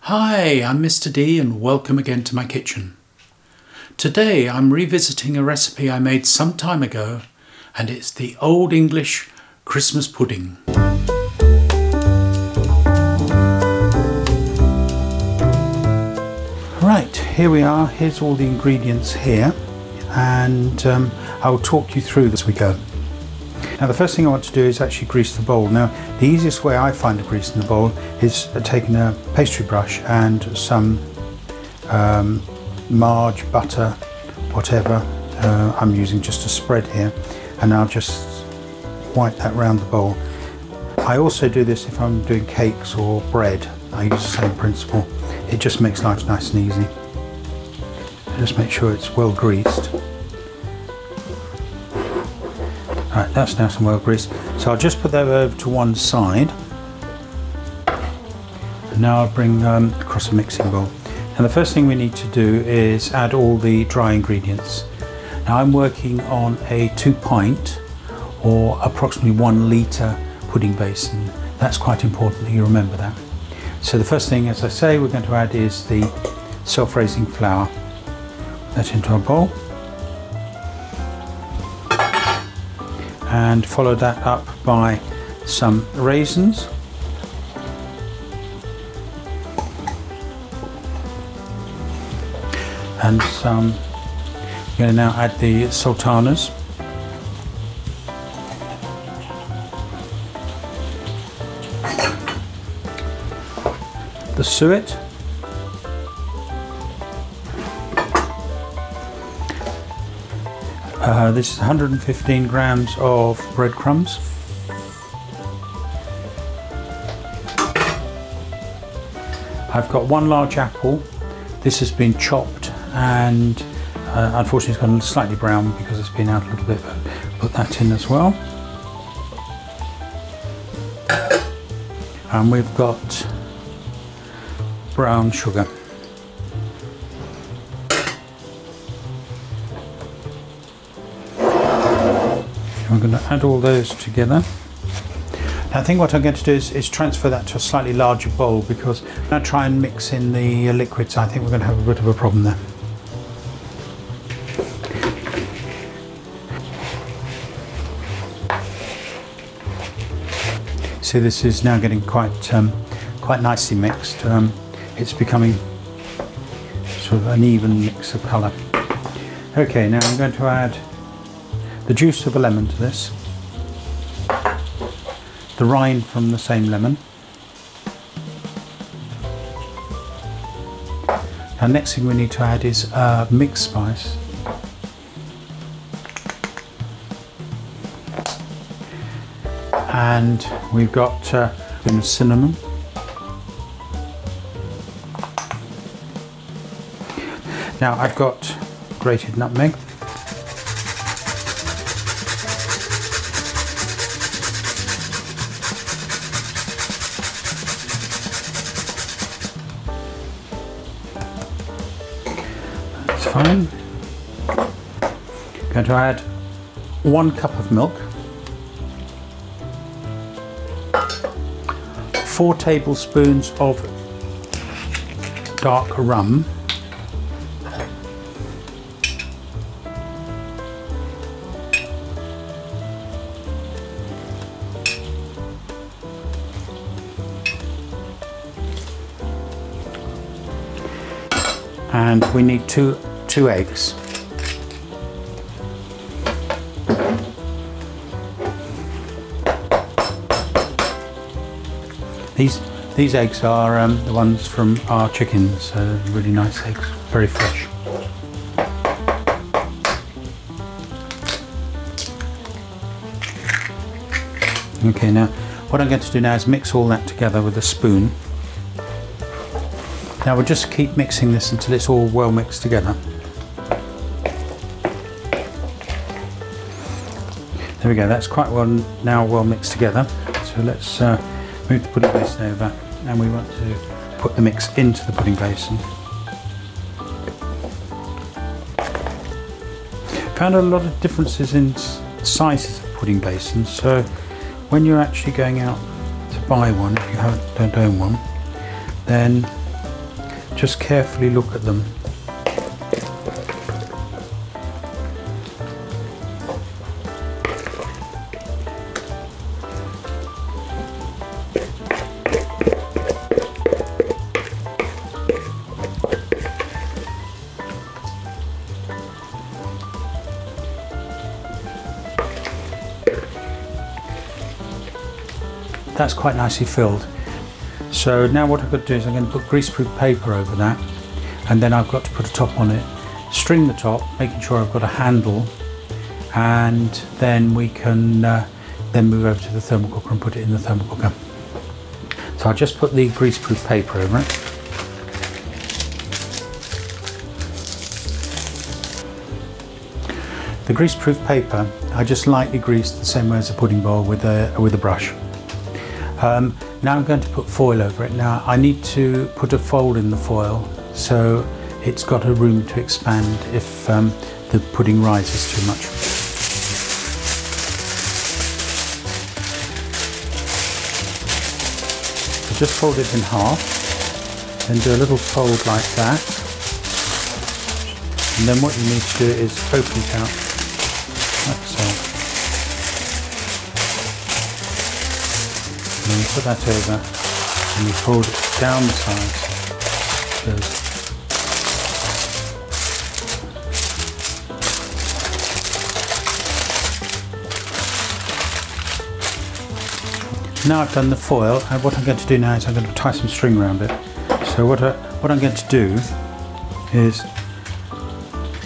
Hi, I'm Mr. D and welcome again to my kitchen. Today I'm revisiting a recipe I made some time ago, and it's the Old English Christmas pudding. Right, here we are. Here's all the ingredients here, and I'll talk you through as we go. Now the first thing I want to do is actually grease the bowl. Now the easiest way I find to grease in the bowl is taking a pastry brush and some margarine, butter, whatever. I'm using just a spread here, and I'll just wipe that around the bowl. I also do this if I'm doing cakes or bread. I use the same principle. It just makes life nice and easy. Just make sure it's well greased. Right, that's now some well greased. So I'll just put that over to one side. And now I'll bring across a mixing bowl. And the first thing we need to do is add all the dry ingredients. Now I'm working on a 2 pint or approximately 1 litre pudding basin. That's quite important that you remember that. So the first thing, as I say, we're going to add is the self-raising flour. Put that into our bowl. And follow that up by some raisins. And some, I'm going to now add the sultanas. The suet. This is 115 grams of breadcrumbs. I've got 1 large apple. This has been chopped and unfortunately it's gone slightly brown because it's been out a little bit, but put that in as well. And we've got brown sugar. I'm going to add all those together. Now I think what I'm going to do is transfer that to a slightly larger bowl, because when I try and mix in the liquids, I think we're going to have a bit of a problem there. So this is now getting quite nicely mixed. It's becoming sort of an even mix of colour. Okay, now I'm going to add the juice of a lemon to this, the rind from the same lemon. Now next thing we need to add is mixed spice. And we've got cinnamon. Now I've got grated nutmeg. That's fine. I'm going to add 1 cup of milk, 4 tablespoons of dark rum, and we need two eggs. These eggs are the ones from our chickens, so really nice eggs, very fresh. Okay, now what I'm going to do now is mix all that together with a spoon. Now we'll just keep mixing this until it's all well mixed together. There we go, that's quite well mixed together. So let's move the pudding basin over, and we want to put the mix into the pudding basin. Found a lot of differences in sizes of pudding basins, so when you're actually going out to buy one, if you don't own one, then just carefully look at them. That's quite nicely filled. So now what I've got to do is I'm going to put greaseproof paper over that, and then I've got to put a top on it, string the top, making sure I've got a handle, and then we can then move over to the thermal cooker and put it in the thermal cooker. So I'll just put the greaseproof paper over it. The greaseproof paper, I just lightly grease the same way as a pudding bowl with a brush. Now I'm going to put foil over it. Now I need to put a fold in the foil so it's got a room to expand if the pudding rises too much. So just fold it in half, then do a little fold like that, and then what you need to do is open it out like so. And you put that over and you fold it down the sides. Now I've done the foil, and what I'm going to do now is I'm going to tie some string around it. So what I'm going to do is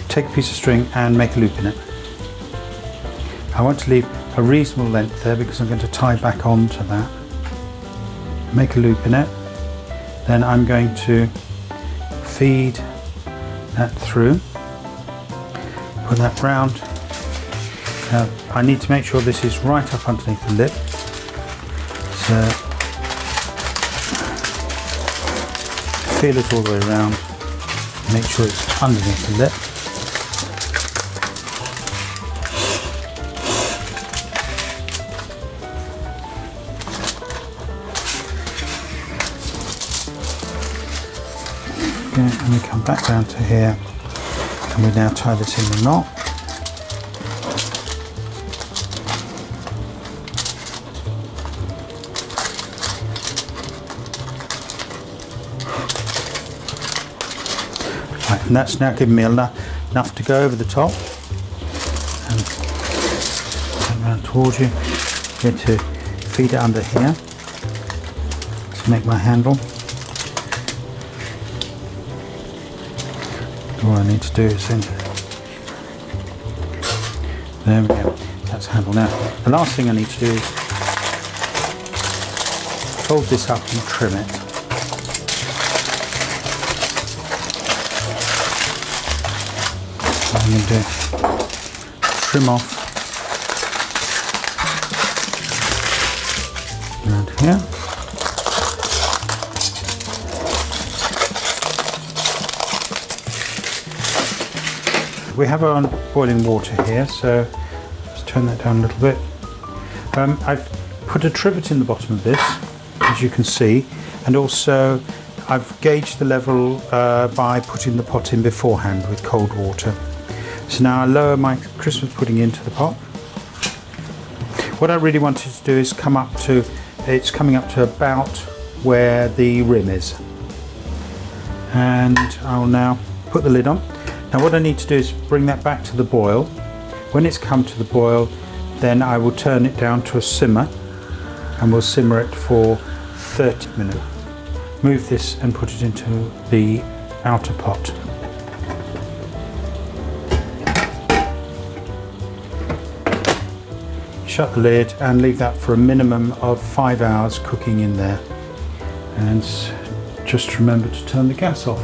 take a piece of string and make a loop in it. I want to leave a reasonable length there because I'm going to tie back onto that. Make a loop in it, then I'm going to feed that through, put that round. Now I need to make sure this is right up underneath the lip, so feel it all the way around, make sure it's underneath the lip. And we come back down to here, and we now tie this in the knot. Right, and that's now giving me enough to go over the top. And turn around towards you. I'm going to feed it under here to make my handle. All I need to do is then, there we go, that's handle. Now the last thing I need to do is fold this up and trim it. So I'm going to trim off around here. We have our boiling water here, so let's turn that down a little bit. I've put a trivet in the bottom of this, as you can see, and also I've gauged the level by putting the pot in beforehand with cold water. So now I lower my Christmas pudding into the pot. What I really wanted to do is it's coming up to about where the rim is. And I'll now put the lid on. Now what I need to do is bring that back to the boil. When it's come to the boil, then I will turn it down to a simmer, and we'll simmer it for 30 minutes. Move this and put it into the outer pot. Shut the lid and leave that for a minimum of 5 hours cooking in there. And just remember to turn the gas off.